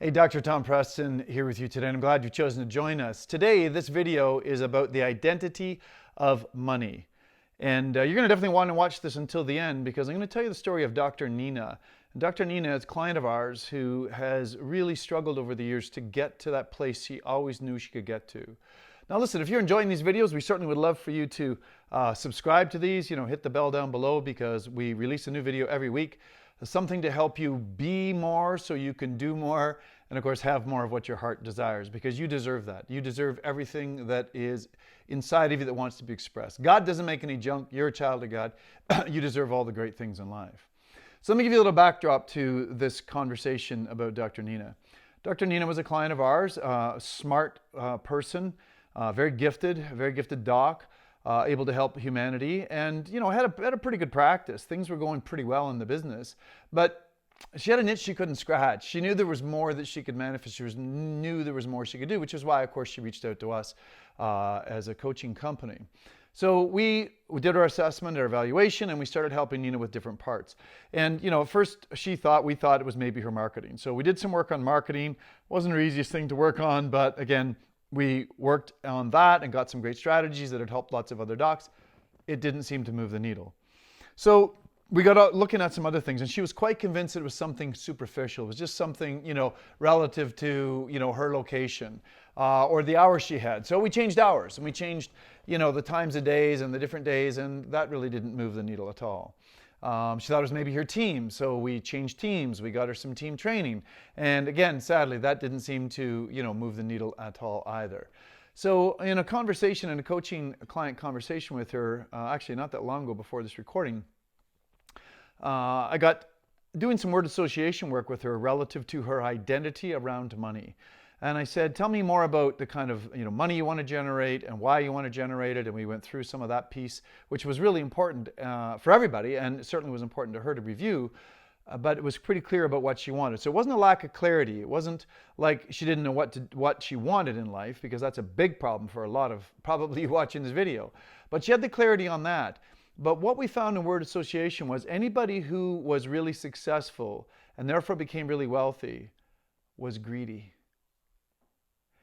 Hey, Dr. Tom Preston here with you today, and I'm glad you've chosen to join us. Today, this video is about the identity of money. And you're going to definitely want to watch this until the end because I'm going to tell you the story of Dr. Nina. And Dr. Nina is a client of ours who has really struggled over the years to get to that place she always knew she could get to. Now listen, if you're enjoying these videos, we certainly would love for you to subscribe to these, hit the bell down below because we release a new video every week. Something to help you be more so you can do more and of course have more of what your heart desires, because you deserve that. You deserve everything that is inside of you that wants to be expressed. God doesn't make any junk. You're a child of God. You deserve all the great things in life. So let me give you a little backdrop to this conversation about Dr. Nina. Dr. Nina was a client of ours, a smart person, very gifted doc. Able to help humanity, and had a pretty good practice. Things were going pretty well in the business, but she had an itch she couldn't scratch. She knew there was more that she could manifest. Knew there was more she could do, which is why, of course, she reached out to us as a coaching company. So we did our assessment, our evaluation, and we started helping Nina with different parts. And at first we thought it was maybe her marketing. So we did some work on marketing. Wasn't her easiest thing to work on, but again, we worked on that and got some great strategies that had helped lots of other docs. It didn't seem to move the needle. So we got out looking at some other things, and she was quite convinced it was something superficial. It was just something, relative to, her location or the hours she had. So we changed hours, and we changed, the times of days and the different days, and that really didn't move the needle at all. She thought it was maybe her team, so we changed teams. We got her some team training. And again, sadly, that didn't seem to, move the needle at all either. So in a client conversation with her, actually not that long ago before this recording, I got doing some word association work with her relative to her identity around money. And I said, tell me more about the kind of money you want to generate and why you want to generate it. And we went through some of that piece, which was really important for everybody, and it certainly was important to her to review. But it was pretty clear about what she wanted. So it wasn't a lack of clarity. It wasn't like she didn't know what she wanted in life, because that's a big problem for a lot of probably watching this video. But she had the clarity on that. But what we found in word association was anybody who was really successful and therefore became really wealthy was greedy.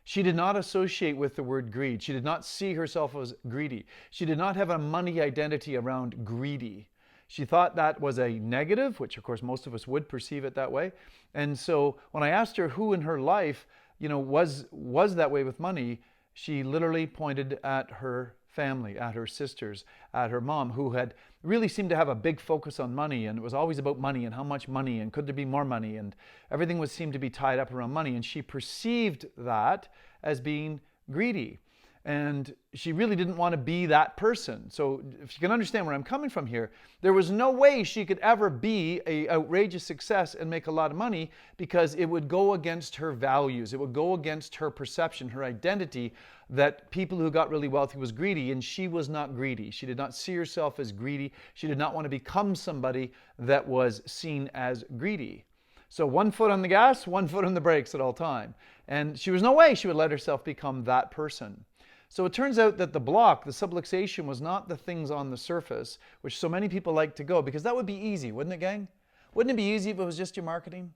She did not associate with the word greed. She did not see herself as greedy. She did not have a money identity around greedy. She thought that was a negative, which of course most of us would perceive it that way. And so when I asked her who in her life, was that way with money, she literally pointed at her family, at her sisters, at her mom, who had really seemed to have a big focus on money, and it was always about money and how much money and could there be more money, and everything seemed to be tied up around money, and she perceived that as being greedy. And she really didn't want to be that person. So if you can understand where I'm coming from here, there was no way she could ever be an outrageous success and make a lot of money, because it would go against her values. It would go against her perception, her identity, that people who got really wealthy was greedy, and she was not greedy. She did not see herself as greedy. She did not want to become somebody that was seen as greedy. So one foot on the gas, one foot on the brakes at all time. And she was no way she would let herself become that person. So it turns out that the block, the subluxation, was not the things on the surface, which so many people like to go, because that would be easy, wouldn't it, gang? Wouldn't it be easy if it was just your marketing?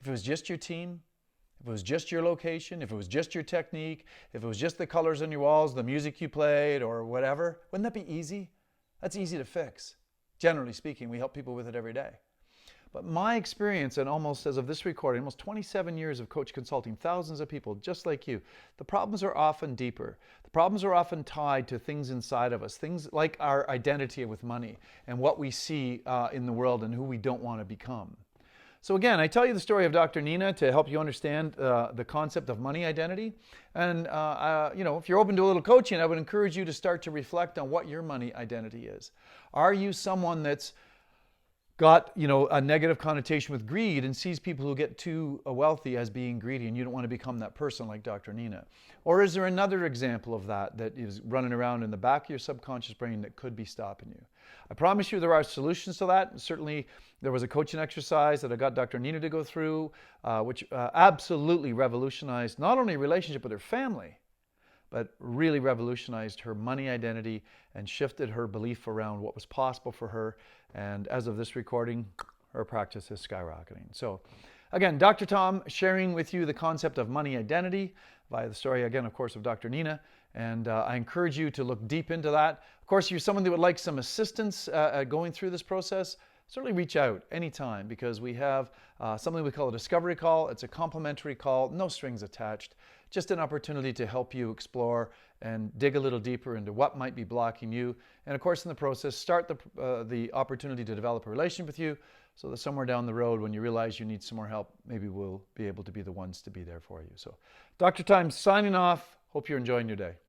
If it was just your team? If it was just your location? If it was just your technique? If it was just the colors on your walls, the music you played, or whatever? Wouldn't that be easy? That's easy to fix. Generally speaking, we help people with it every day. But my experience, and almost as of this recording, almost 27 years of coach consulting, thousands of people just like you, the problems are often deeper. The problems are often tied to things inside of us, things like our identity with money and what we see in the world and who we don't want to become. So again, I tell you the story of Dr. Nina to help you understand the concept of money identity. And if you're open to a little coaching, I would encourage you to start to reflect on what your money identity is. Are you someone that's got a negative connotation with greed and sees people who get too wealthy as being greedy, and you don't want to become that person like Dr. Nina? Or is there another example of that is running around in the back of your subconscious brain that could be stopping you? I promise you there are solutions to that. Certainly there was a coaching exercise that I got Dr. Nina to go through, which absolutely revolutionized not only a relationship with her family, but really revolutionized her money identity and shifted her belief around what was possible for her. And as of this recording, her practice is skyrocketing. So Again, Dr. Tom sharing with you the concept of money identity via the story, again, of course, of Dr. Nina. And I encourage you to look deep into that. Of course, if you're someone that would like some assistance going through this process, certainly reach out anytime, because we have something we call a discovery call. It's a complimentary call, no strings attached, just an opportunity to help you explore and dig a little deeper into what might be blocking you. And of course, in the process, start the opportunity to develop a relationship with you, so that somewhere down the road, when you realize you need some more help, maybe we'll be able to be the ones to be there for you. So Dr. Time signing off. Hope you're enjoying your day.